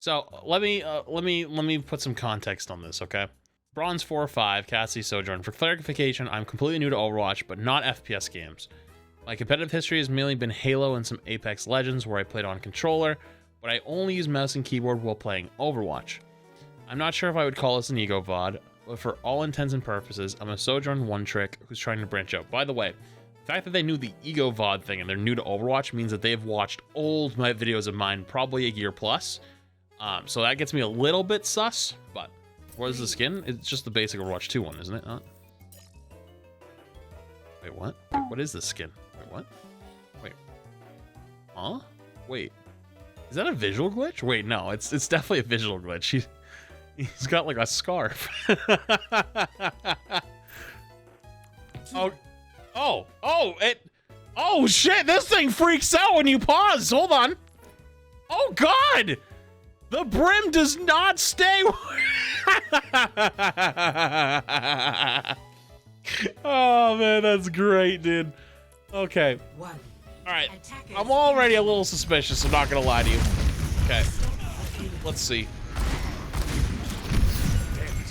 So let me put some context on this, okay? Bronze 4 or 5, Cassie Sojourn. For clarification, I'm completely new to Overwatch, but not FPS games. My competitive history has mainly been Halo and some Apex Legends where I played on controller, but I only use mouse and keyboard while playing Overwatch. I'm not sure if I would call this an ego VOD, but for all intents and purposes, I'm a Sojourn one-trick who's trying to branch out. By the way, the fact that they knew the ego VOD thing and they're new to Overwatch means that they've watched old videos of mine, probably a year plus. So that gets me a little bit sus, but what is the skin? It's just the basic Overwatch 2 one, isn't it? Wait, what? What is this skin? Wait, what? Wait. Huh? Wait. Is that a visual glitch? Wait, no, it's definitely a visual glitch. He's got like a scarf. Oh shit, this thing freaks out when you pause. Hold on. Oh God! The brim does not stay. Oh man, that's great, dude. Okay. All right. I'm already a little suspicious, I'm not gonna lie to you. Okay. Let's see.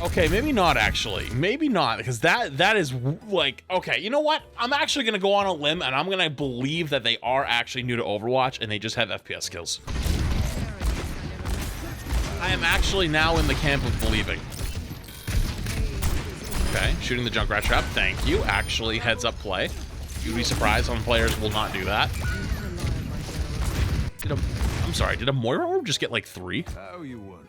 Okay, maybe not actually. Maybe not, because that is like, okay, you know what? I'm actually gonna go on a limb and I'm gonna believe that they are actually new to Overwatch and they just have FPS skills. I am actually now in the camp of believing. Okay, shooting the Junkrat trap, thank you. Actually, heads up play. You'd be surprised some players will not do that. I'm sorry, did a Moira orb just get like 3? How you would.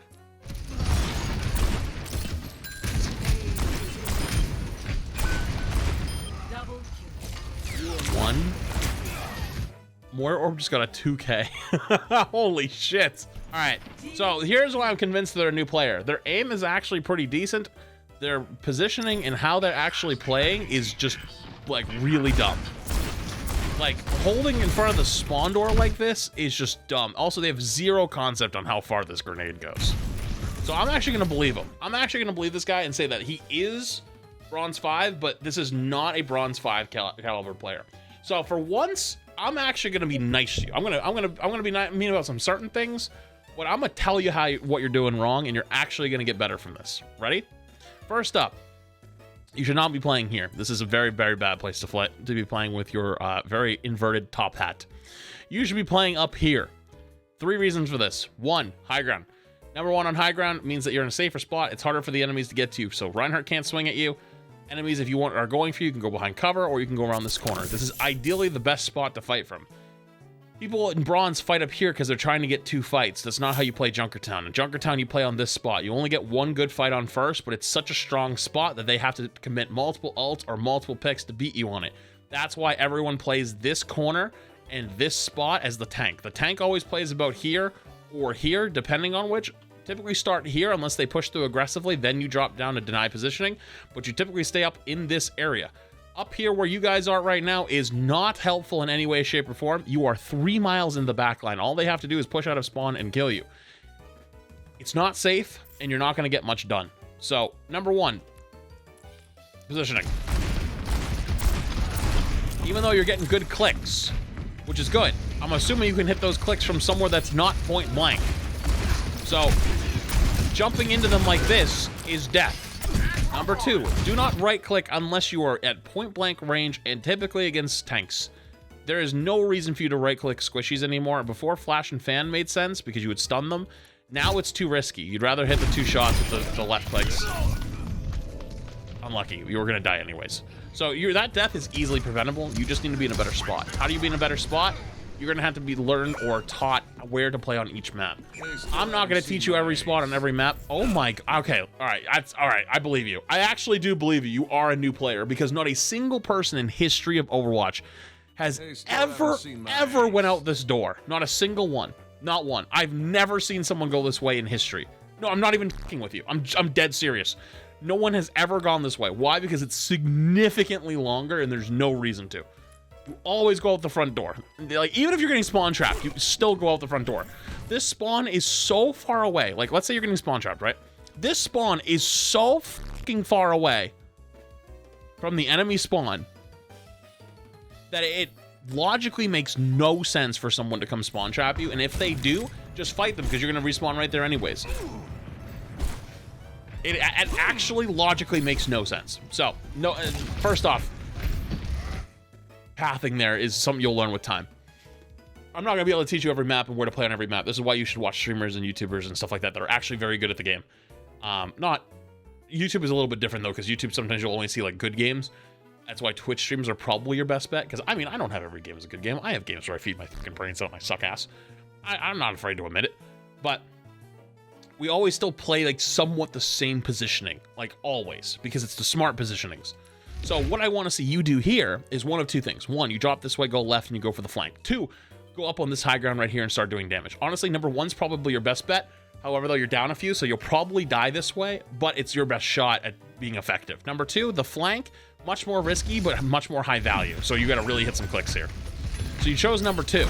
One. Moira orb just got a 2K. Holy shit. All right, so here's why I'm convinced they're a new player. Their aim is actually pretty decent. Their positioning and how they're actually playing is just like really dumb. Like holding in front of the spawn door like this is just dumb. Also, they have zero concept on how far this grenade goes. So I'm actually gonna believe him. I'm actually gonna believe this guy and say that he is Bronze 5, but this is not a Bronze 5 caliber player. So for once, I'm actually gonna be nice to you. I'm gonna be mean about some certain things, but I'm gonna tell you what you're doing wrong, and you're actually gonna get better from this. Ready? First up, you should not be playing here. This is a very, very bad place to be playing with your very inverted top hat. You should be playing up here. 3 reasons for this. 1, high ground. Number 1 on high ground means that you're in a safer spot. It's harder for the enemies to get to you. So Reinhardt can't swing at you. Enemies, if you are going for you, can go behind cover, or you can go around this corner. This is ideally the best spot to fight from. People in Bronze fight up here because they're trying to get 2 fights. That's not how you play Junkertown. In Junkertown, you play on this spot. You only get 1 good fight on first, but it's such a strong spot that they have to commit multiple ults or multiple picks to beat you on it. That's why everyone plays this corner and this spot as the tank. The tank always plays about here or here, depending on which. Typically start here unless they push through aggressively, then you drop down to deny positioning, but you typically stay up in this area. Up here where you guys are right now is not helpful in any way, shape, or form. You are 3 miles in the back line. All they have to do is push out of spawn and kill you. It's not safe, and you're not going to get much done. So, number 1, positioning. Even though you're getting good clicks, which is good, I'm assuming you can hit those clicks from somewhere that's not point blank. So, jumping into them like this is death. Number 2, do not right-click unless you are at point-blank range, and typically against tanks. There is no reason for you to right-click squishies anymore. Before Flash and Fan made sense because you would stun them. Now it's too risky. You'd rather hit the 2 shots with the left clicks. Unlucky. You were going to die anyways. So that death is easily preventable. You just need to be in a better spot. How do you be in a better spot? You're going to have to be learned or taught where to play on each map. I'm not going to teach you every spot on every map. Oh my, okay, all right, I believe you. I actually do believe you. You are a new player because not a single person in history of Overwatch has ever went out this door. Not a single one. Not one. I've never seen someone go this way in history. No, I'm not even fucking with you. I'm dead serious. No one has ever gone this way. Why? Because it's significantly longer and there's no reason to. You always go out the front door. Like, even if you're getting spawn trapped, you still go out the front door. This spawn is so far away. Like, let's say you're getting spawn trapped, right? This spawn is so fucking far away from the enemy spawn that it logically makes no sense for someone to come spawn trap you. And if they do, just fight them because you're gonna respawn right there anyways. It actually logically makes no sense. So, no, first off, pathing there is something you'll learn with time. I'm not gonna be able to teach you every map and where to play on every map. This is why you should watch streamers and YouTubers and stuff like that that are actually very good at the game. YouTube is a little bit different though, because YouTube sometimes you'll only see like good games. That's why Twitch streams are probably your best bet. Because I mean, I don't have every game as a good game. I have games where I feed my fucking brains out and I suck ass. I'm not afraid to admit it, but we always still play like somewhat the same positioning, like always, because it's the smart positionings. So what I want to see you do here is one of two things. One, you drop this way, go left, and you go for the flank. Two, go up on this high ground right here and start doing damage. Honestly, number one's probably your best bet. However, though, you're down a few, so you'll probably die this way, but it's your best shot at being effective. Number two, the flank, much more risky, but much more high value. So you got to really hit some clicks here. So you chose number two.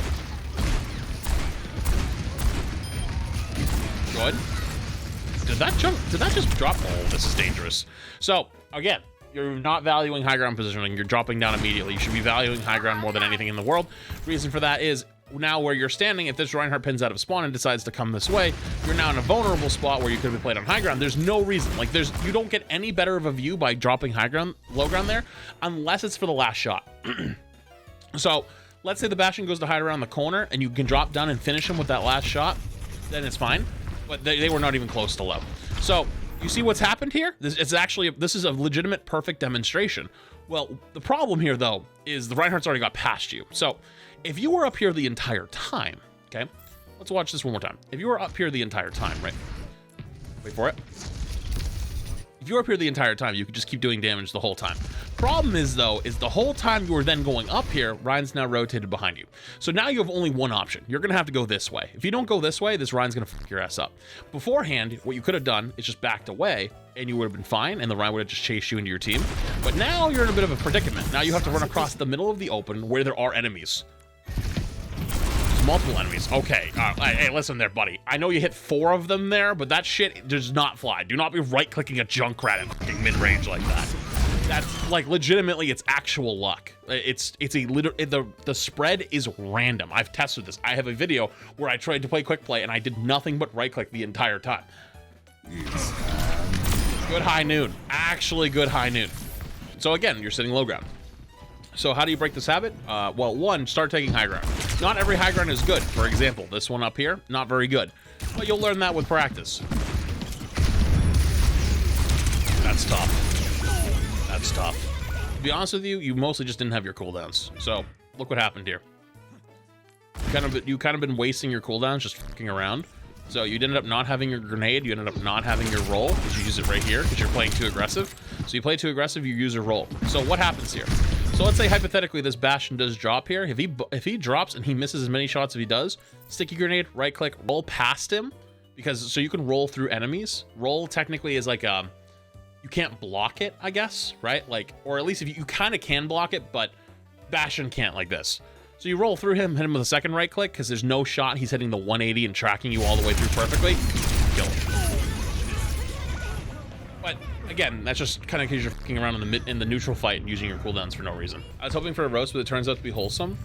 Good. Did that just drop? Oh, this is dangerous. So again, you're not valuing high ground positioning. You're dropping down immediately. You should be valuing high ground more than anything in the world. Reason for that is now where you're standing, if this Reinhardt pins out of spawn and decides to come this way, you're now in a vulnerable spot where you could have played on high ground. There's no reason. Like you don't get any better of a view by dropping low ground there, unless it's for the last shot. So let's say the Bastion goes to hide around the corner and you can drop down and finish him with that last shot, then it's fine. But they were not even close to low. So you see what's happened here? This is a legitimate perfect demonstration. Well, the problem here though is the Reinhardt's already got past you. So if you were up here the entire time, okay, let's watch this one more time. If you were up here the entire time, right? Wait for it. If you were up here the entire time, you could just keep doing damage the whole time. Problem is though, is the whole time you were then going up here, Ryan's now rotated behind you. So now you have only one option. You're gonna have to go this way. If you don't go this way, this Ryan's gonna fuck your ass up. Beforehand, what you could have done is just backed away and you would have been fine and the Ryan would have just chased you into your team. But now you're in a bit of a predicament. Now you have to run across the middle of the open where there are enemies. There's multiple enemies. Okay, hey, listen there, buddy. I know you hit 4 of them there, but that shit does not fly. Do not be right-clicking a Junkrat in fucking mid-range like that. That's like legitimately, it's actual luck. The spread is random. I've tested this. I have a video where I tried to play quick play and I did nothing but right-click the entire time. Good high noon. Actually good high noon. So again, you're sitting low ground. So how do you break this habit? Well, one, start taking high ground. Not every high ground is good. For example, this one up here, not very good. But you'll learn that with practice. That's tough. That's tough. To be honest with you, you mostly just didn't have your cooldowns. So look what happened here. You kind of been wasting your cooldowns just fucking around. So you ended up not having your grenade. You ended up not having your roll because you use it right here because you're playing too aggressive. So you play too aggressive, you use a roll. So what happens here? So let's say hypothetically this Bastion does drop here. If he drops and he misses as many shots as he does, sticky grenade, right click, roll past him, because so you can roll through enemies. Roll technically is like you can't block it, I guess, right? Like, or at least if you kind of can block it, but Bastion can't like this. So you roll through him, hit him with a second right click, because there's no shot he's hitting the 180 and tracking you all the way through perfectly. Kill him. But again, that's just kind of because you're fucking around in the neutral fight and using your cooldowns for no reason. I was hoping for a roast, but it turns out to be wholesome.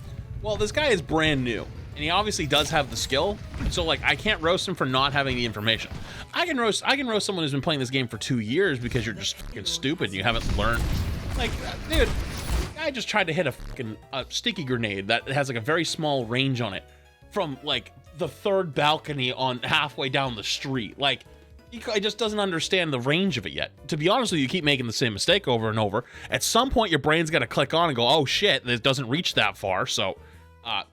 Well, this guy is brand new, and he obviously does have the skill. So like, I can't roast him for not having the information. I can roast someone who's been playing this game for 2 years because you're just fucking stupid and you haven't learned. Like, dude, I just tried to hit a sticky grenade that has like a very small range on it from like the 3rd balcony on halfway down the street. Like, it just doesn't understand the range of it yet. To be honest with you, you keep making the same mistake over and over. At some point, your brain's got to click on and go, oh shit, it doesn't reach that far. So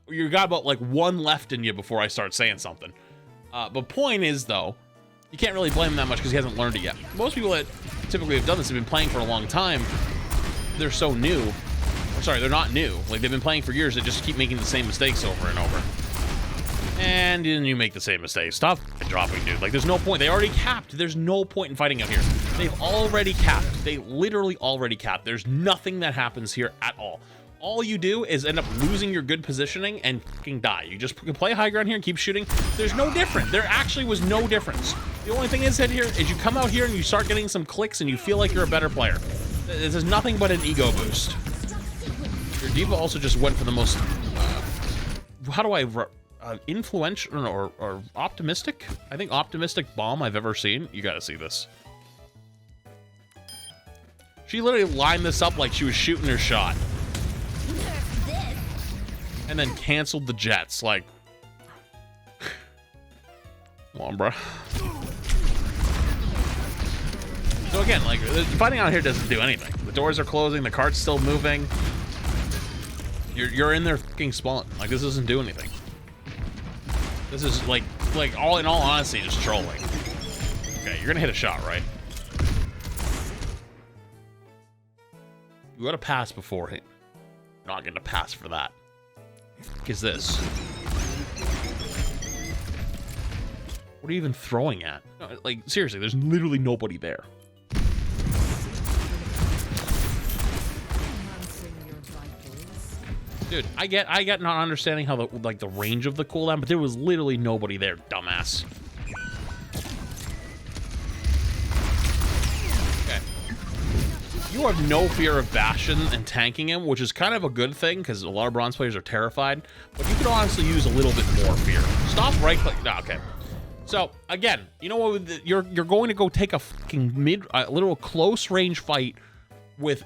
you got about like 1 left in you before I start saying something. But point is though, you can't really blame him that much because he hasn't learned it yet. Most people that typically have done this have been playing for a long time. They're so new. I'm sorry, they're not new. Like, they've been playing for years. They just keep making the same mistakes over and over. And then you make the same mistake. Stop dropping, dude. Like, there's no point. They already capped. There's no point in fighting out here. They've already capped. They literally already capped. There's nothing that happens here at all. All you do is end up losing your good positioning and fucking die. You just play high ground here and keep shooting. There's no difference. There actually was no difference. The only thing is here is you come out here and you start getting some clicks and you feel like you're a better player. This is nothing but an ego boost. Your diva also just went for the most... How do influential or optimistic. I think optimistic bomb I've ever seen. You got to see this. She literally lined this up like she was shooting her shot. And then canceled the jets. Like, come on, bro. So again, like, fighting out here doesn't do anything. The doors are closing. The cart's still moving. You're in their fucking spawn. Like, this doesn't do anything. This is like all in all honesty, just trolling. Okay, you're gonna hit a shot, right? You got to pass before him. Not gonna pass for that. What is this? What are you even throwing at? No, like, seriously, there's literally nobody there. Dude, I get not understanding how the range of the cooldown, but there was literally nobody there, dumbass. Okay. You have no fear of Bastion and tanking him, which is kind of a good thing because a lot of bronze players are terrified. But you could honestly use a little bit more fear. Stop right click. No, okay. So again, you know what? You're going to go take a fucking literal close range fight with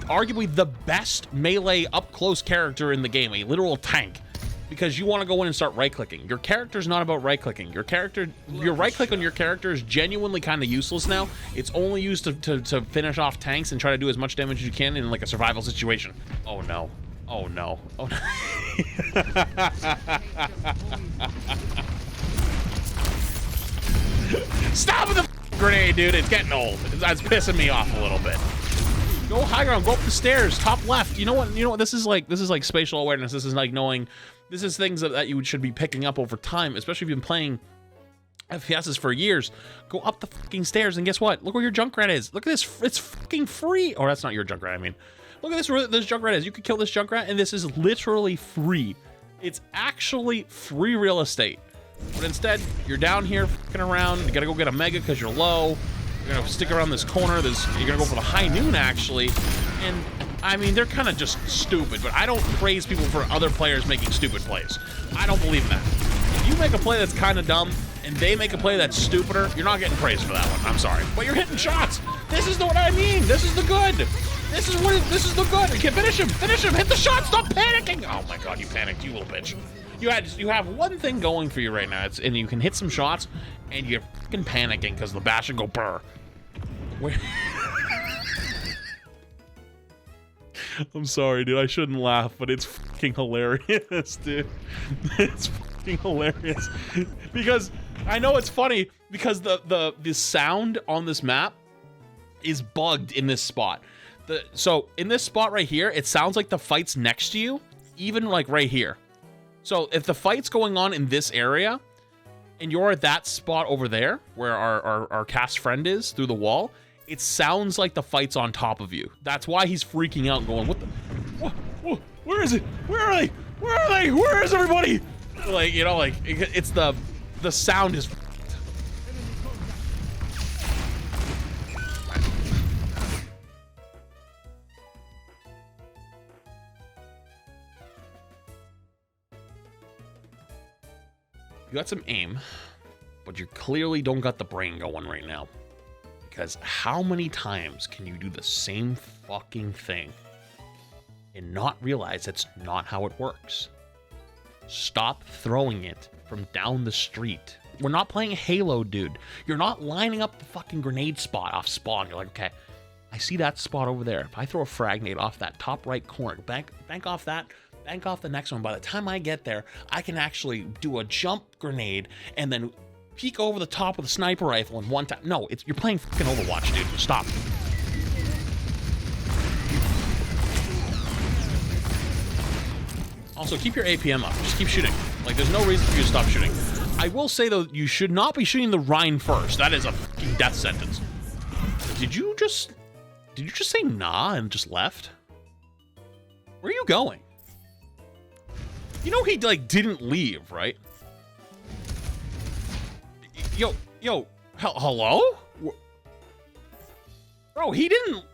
arguably the best melee up close character in the game, a literal tank, because you want to go in and start right clicking. Your character's not about right clicking. Your right click on your character is genuinely kind of useless now. It's only used to finish off tanks and try to do as much damage as you can in like a survival situation. Oh no. Oh no. Oh no. Stop with the grenade, dude. It's getting old. That's pissing me off a little bit. Go high ground. Go up the stairs. Top left. You know what? You know what? This is like spatial awareness. This is like knowing. This is things that you should be picking up over time, especially if you've been playing FPSs for years. Go up the fucking stairs, and guess what? Look where your Junkrat is. Look at this. It's fucking free. Or that's not your Junkrat. I mean, look at this. This Junkrat is. You could kill this Junkrat, and this is literally free. It's actually free real estate. But instead, you're down here fucking around. You gotta go get a mega because you're low. You're gonna stick around this corner. You're gonna go for the high noon, actually. And I mean, they're kind of just stupid, but I don't praise people for other players making stupid plays. I don't believe in that. If you make a play that's kind of dumb and they make a play that's stupider, you're not getting praised for that one. I'm sorry, but you're hitting shots. This is what I mean. This is the good. This is the good. Okay, finish him. Hit the shot. Stop panicking. Oh my God, you panicked, you little bitch. You have one thing going for you right now, and you can hit some shots, and you're fucking panicking because the Bastion go burr. I'm sorry, dude. I shouldn't laugh, but it's fucking hilarious, dude. It's fucking hilarious because I know it's funny because the sound on this map is bugged in this spot. So in this spot right here, it sounds like the fight's next to you, even like right here. So if the fight's going on in this area and you're at that spot over there where our cast friend is through the wall, it sounds like the fight's on top of you. That's why he's freaking out and going, what the, where is it? Where are they? Where are they? Where is everybody? Like, you know, like it's the sound is. You got some aim, but you clearly don't got the brain going right now. Because how many times can you do the same fucking thing and not realize that's not how it works? Stop throwing it from down the street. We're not playing Halo, dude. You're not lining up the fucking grenade spot off spawn. You're like, okay, I see that spot over there. If I throw a frag nade off that top right corner, bank off that, bank off the next one. By the time I get there, I can actually do a jump grenade and then peek over the top with a sniper rifle in one time. No, you're playing fucking Overwatch, dude. Stop. Also, keep your APM up. Just keep shooting. Like, there's no reason for you to stop shooting. I will say, though, you should not be shooting the Rhine first. That is a fucking death sentence. Did you just say nah and just left? Where are you going? You know he, like, didn't leave, right? Yo, hello? Bro, he didn't...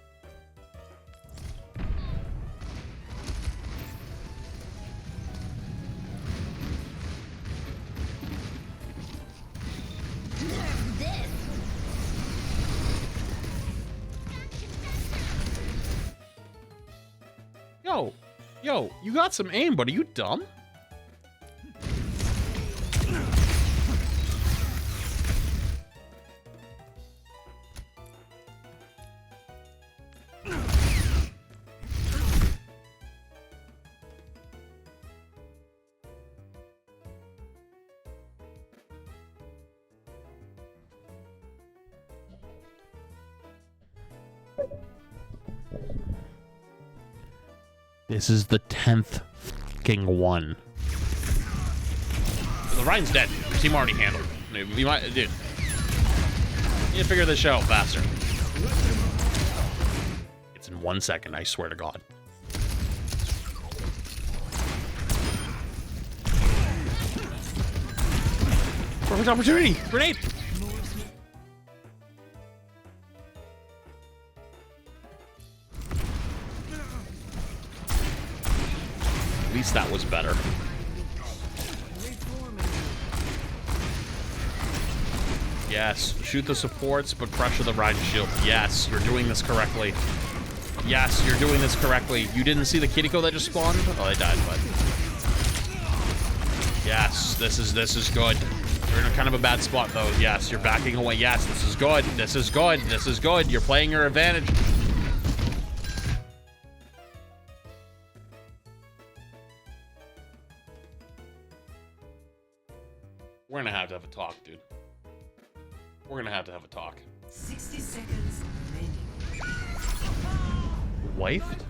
Yo, you got some aim, but are you dumb? This is the 10th fucking one. The Ryan's dead. Team already handled. You might, dude. You need to figure this shit out faster. It's in 1 second, I swear to God. Perfect opportunity. Grenade. At least that was better. Yes, shoot the supports, but pressure the Rhine shield. Yes, you're doing this correctly. Yes, you're doing this correctly. You didn't see the Kiriko that just spawned? Oh, they died, but... Yes, this is good. You're in a kind of a bad spot, though. Yes, you're backing away. Yes, this is good. This is good. This is good. You're playing your advantage. We're gonna have to have a talk, dude. We're gonna have to have a talk. 60 seconds remaining. Wifed?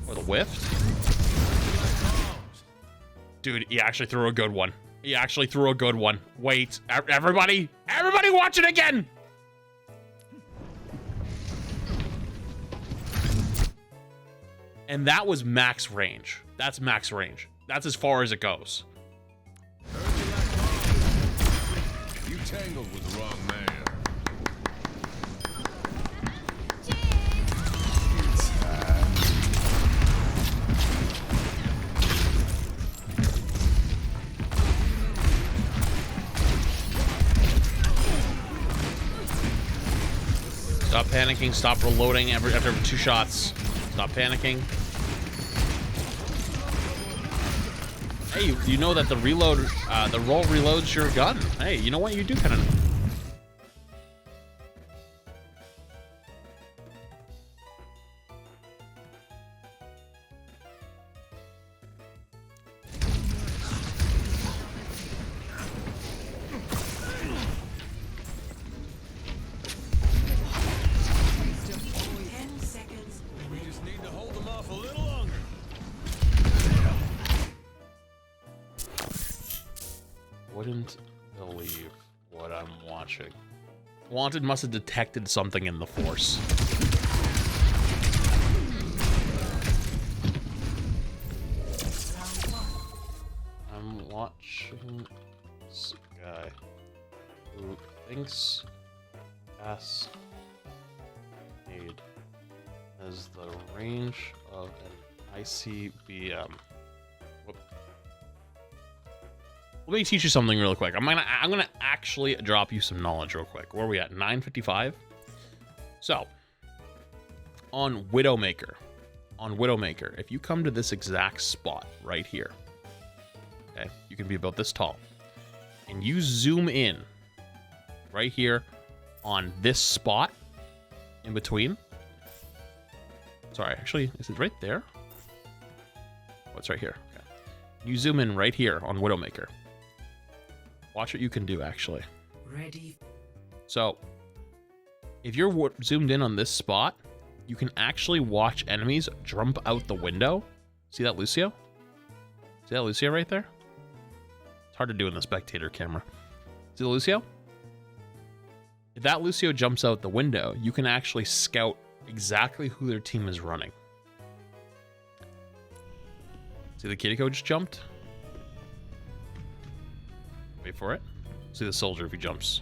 Or the whiffed? Dude, he actually threw a good one. He actually threw a good one. Wait, everybody watch it again! And that was max range. That's max range. That's as far as it goes. You tangled with the wrong man. Stop panicking. Stop reloading after every 2 shots. Stop panicking. Hey, you know that the reload, the roll reloads your gun. Hey, you know what? You do kind of know. Wouldn't believe what I'm watching. Wanted must have detected something in the force. I'm watching this guy who thinks Cass made has the range of an ICBM. Let me teach you something real quick. I'm gonna actually drop you some knowledge real quick. Where are we at? 9:55. So, on Widowmaker, if you come to this exact spot right here, okay, you can be about this tall, and you zoom in right here on this spot in between. Sorry, actually, is it right there? Oh, it's right here. Okay. You zoom in right here on Widowmaker. Watch what you can do, actually. Ready. So, if you're zoomed in on this spot, you can actually watch enemies jump out the window. See that Lucio? See that Lucio right there? It's hard to do in the spectator camera. See the Lucio? If that Lucio jumps out the window, you can actually scout exactly who their team is running. See the Kiriko just jumped? Wait for it. See the soldier if he jumps.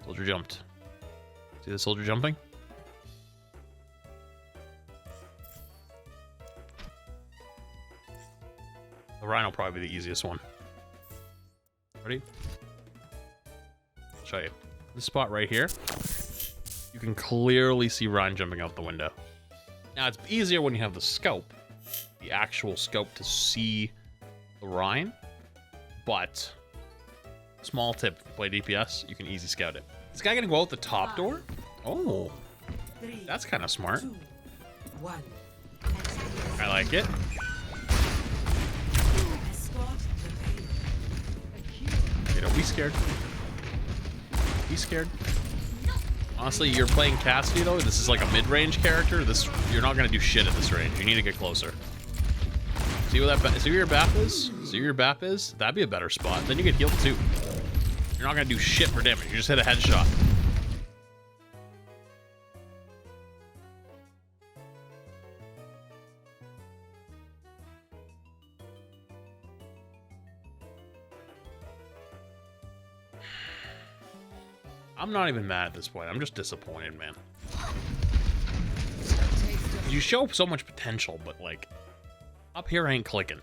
Soldier jumped. See the soldier jumping? The Rhino will probably be the easiest one. Ready? I'll show you. this spot right here, you can clearly see Ryan jumping out the window. Now, it's easier when you have the scope, the actual scope to see the Ryan, but small tip, if you play DPS, you can easy scout it. This guy gonna go out the top door? Oh, that's kind of smart. 2, 1. I like it. Escort the payload. Okay, don't be scared. Be scared. Honestly, you're playing Cassidy though. This is like a mid-range character. You're not gonna do shit at this range. You need to get closer. See where see where your BAP is? See where your BAP is? That'd be a better spot. Then you get healed too. You're not gonna do shit for damage. You just hit a headshot. I'm not even mad at this point. I'm just disappointed, man. You show so much potential, but like, up here ain't clicking.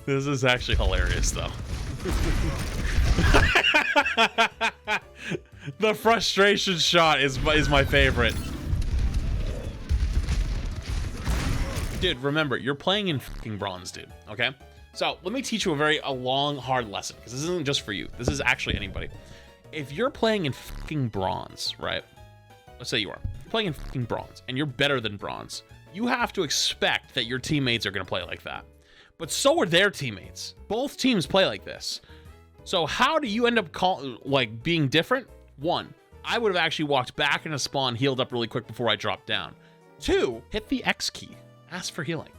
This is actually hilarious, though. The frustration shot is my favorite. Dude, remember, you're playing in fucking bronze, dude, okay? So, let me teach you a long, hard lesson, because this isn't just for you. This is actually anybody. If you're playing in fucking bronze, right? Let's say you are. You're playing in fucking bronze, and you're better than bronze. You have to expect that your teammates are going to play like that. But so are their teammates. Both teams play like this. So how do you end up being different? 1, I would have actually walked back into spawn, healed up really quick before I dropped down. 2, hit the X key. Ask for healing.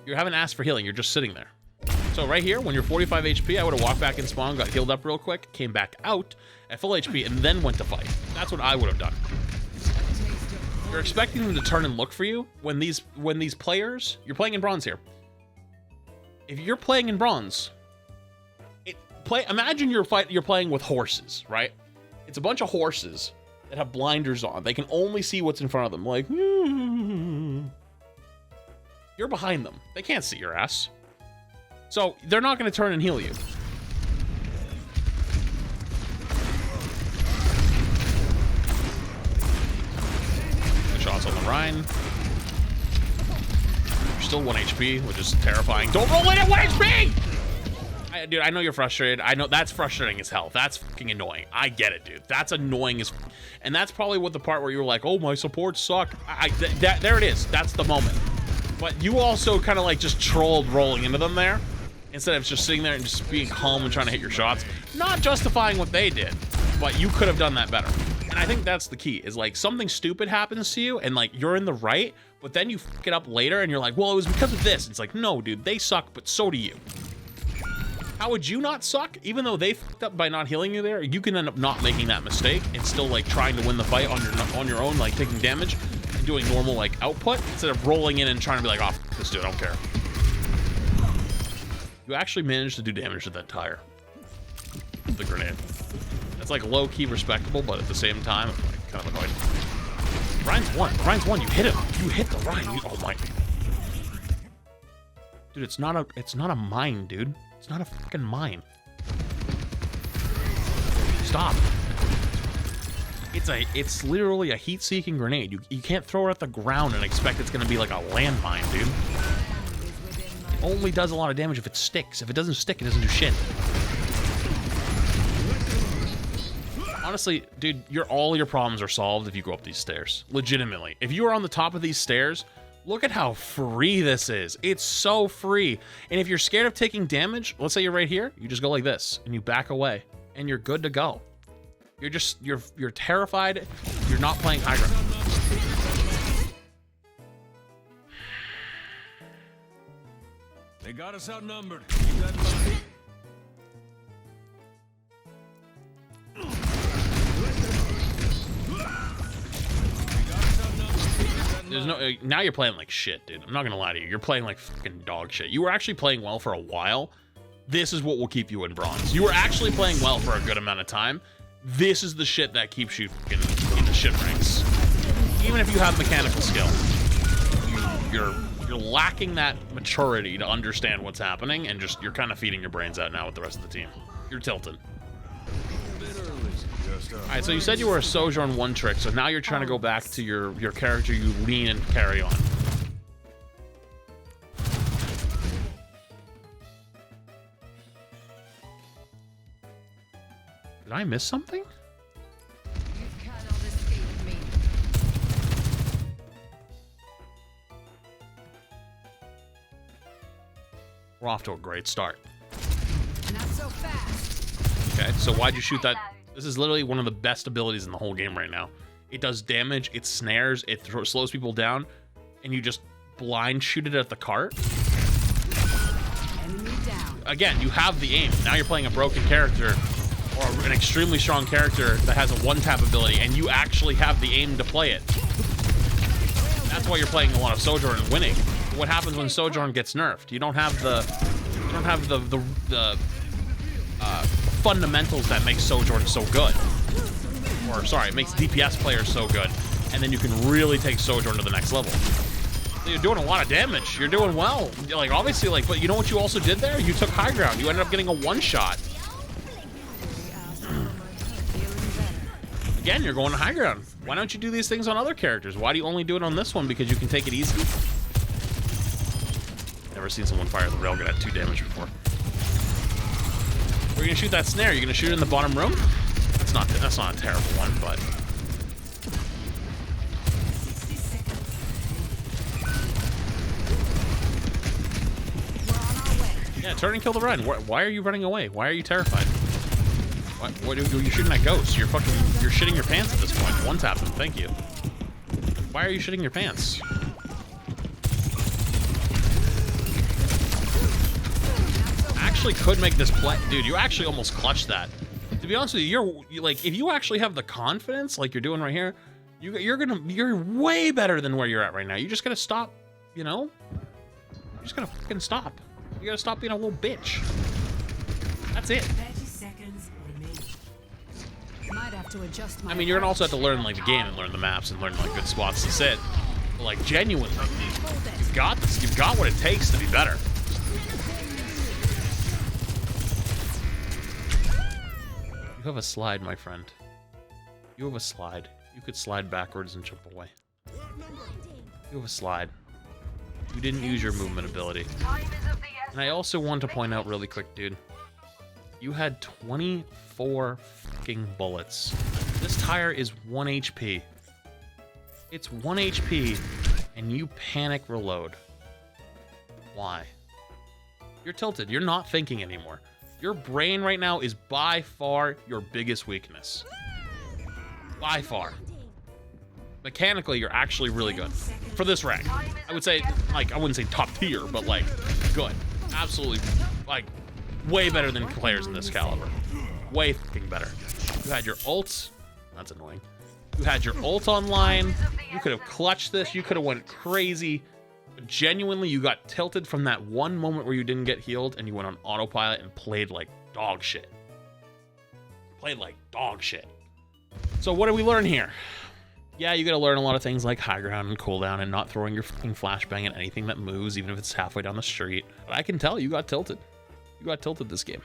You haven't asked for healing, you're just sitting there. So right here, when you're 45 HP, I would have walked back in spawn, got healed up real quick, came back out at full HP, and then went to fight. That's what I would have done. You're expecting them to turn and look for you when these players, you're playing in bronze here. If you're playing in bronze, imagine you're playing with horses, right? It's a bunch of horses that have blinders on. They can only see what's in front of them. Like, you're behind them. They can't see your ass. So they're not going to turn and heal you. Good shots on the Rhine. You're still 1 HP, which is terrifying. Don't roll in at 1 HP! Dude, I know you're frustrated. I know that's frustrating as hell. That's fucking annoying. I get it, dude. That's annoying as and that's probably what the part where you were like, oh, my supports suck. There it is. That's the moment. But you also kind of like just trolled rolling into them there instead of just sitting there and just being calm and trying to hit your shots. Not justifying what they did, but you could have done that better. And I think that's the key, is like something stupid happens to you and like you're in the right, but then you fuck it up later and you're like, well, it was because of this. It's like, no, dude, they suck, but so do you. How would you not suck? Even though they fucked up by not healing you there, you can end up not making that mistake and still like trying to win the fight on your own, like taking damage and doing normal like output instead of rolling in and trying to be like, oh, fuck this dude, I don't care. You actually managed to do damage to that tire. The grenade. That's like low-key respectable, but at the same time, like, kind of annoying. Ryan's one. Ryan's one. You hit him. You hit the Ryan. Oh my. Dude, it's not a mine, dude. It's not a fucking mine. Stop. It's literally a heat-seeking grenade. You can't throw it at the ground and expect it's gonna be like a landmine, dude. It only does a lot of damage if it sticks. If it doesn't stick, it doesn't do shit. Honestly, dude, all your problems are solved if you go up these stairs. Legitimately. If you are on the top of these stairs, look at how free this is. It's so free. And if you're scared of taking damage, let's say you're right here, you just go like this and you back away and you're good to go. You're terrified. You're not playing high ground. They got us outnumbered. Keep that in mind. There's no, now you're playing like shit, dude. I'm not gonna lie to you. You're playing like fucking dog shit. You were actually playing well for a while. This is what will keep you in bronze. You were actually playing well for a good amount of time. This is the shit that keeps you fucking in the shit ranks. Even if you have mechanical skill, You're lacking that maturity to understand what's happening, and just you're kind of feeding your brains out now with the rest of the team. You're tilted. All right, so you said you were a Sojourn one trick, so now you're trying to go back to your character you lean and carry on. Did I miss something? You cannot escape me. We're off to a great start. Not so fast. Okay, so why'd you shoot that? This is literally one of the best abilities in the whole game right now. It does damage, it snares, it slows people down, and you just blind shoot it at the cart. Enemy down. Again, you have the aim. Now you're playing a broken character, or an extremely strong character that has a one-tap ability, and you actually have the aim to play it. That's why you're playing a lot of Sojourn and winning. What happens when Sojourn gets nerfed? You don't have the fundamentals that make Sojourn so good. Or sorry, it makes DPS players so good, and then you can really take Sojourn to the next level. So you're doing a lot of damage. You're doing well. Like obviously, like, but you know what you also did there? You took high ground. You ended up getting a one-shot. Again, you're going to high ground. Why don't you do these things on other characters? Why do you only do it on this one? Because you can take it easy? Never seen someone fire the railgun at 2 damage before. We're gonna shoot that snare. You're gonna shoot it in the bottom room? That's not a terrible one, but yeah, turn and kill the run. Why are you running away? Why are you terrified? What are you shooting at ghosts? You're shitting your pants at this point. One tap them, thank you. Why are you shitting your pants? Actually could make this play. Dude, you actually almost clutched that. To be honest with you, you're like, if you actually have the confidence like you're doing right here, you're way better than where you're at right now. You just gotta stop, you know? You just gotta fucking stop. You gotta stop being a little bitch. That's it. 30 seconds remaining. Might have to adjust my I mean, you're gonna also have to learn like the game and learn the maps and learn like good spots to sit. But like genuinely, you've got this. You've got what it takes to be better. You have a slide, my friend. You have a slide. You could slide backwards and jump away. You have a slide. You didn't use your movement ability. And I also want to point out really quick, dude. You had 24 fucking bullets. This tire is 1 HP. It's 1 HP, and you panic reload. Why? You're tilted. You're not thinking anymore. Your brain right now is by far your biggest weakness. By far. Mechanically, you're actually really good. For this rank. I would say, like, I wouldn't say top tier, but, like, good. Absolutely, like, way better than players in this caliber. Way fucking better. You had your ult. That's annoying. You had your ult online. You could have clutched this. You could have went crazy. But genuinely, you got tilted from that one moment where you didn't get healed and you went on autopilot and played like dog shit. Played like dog shit. So what did we learn here? Yeah, you gotta learn a lot of things like high ground and cooldown and not throwing your fucking flashbang at anything that moves, even if it's halfway down the street. But I can tell you got tilted. You got tilted this game.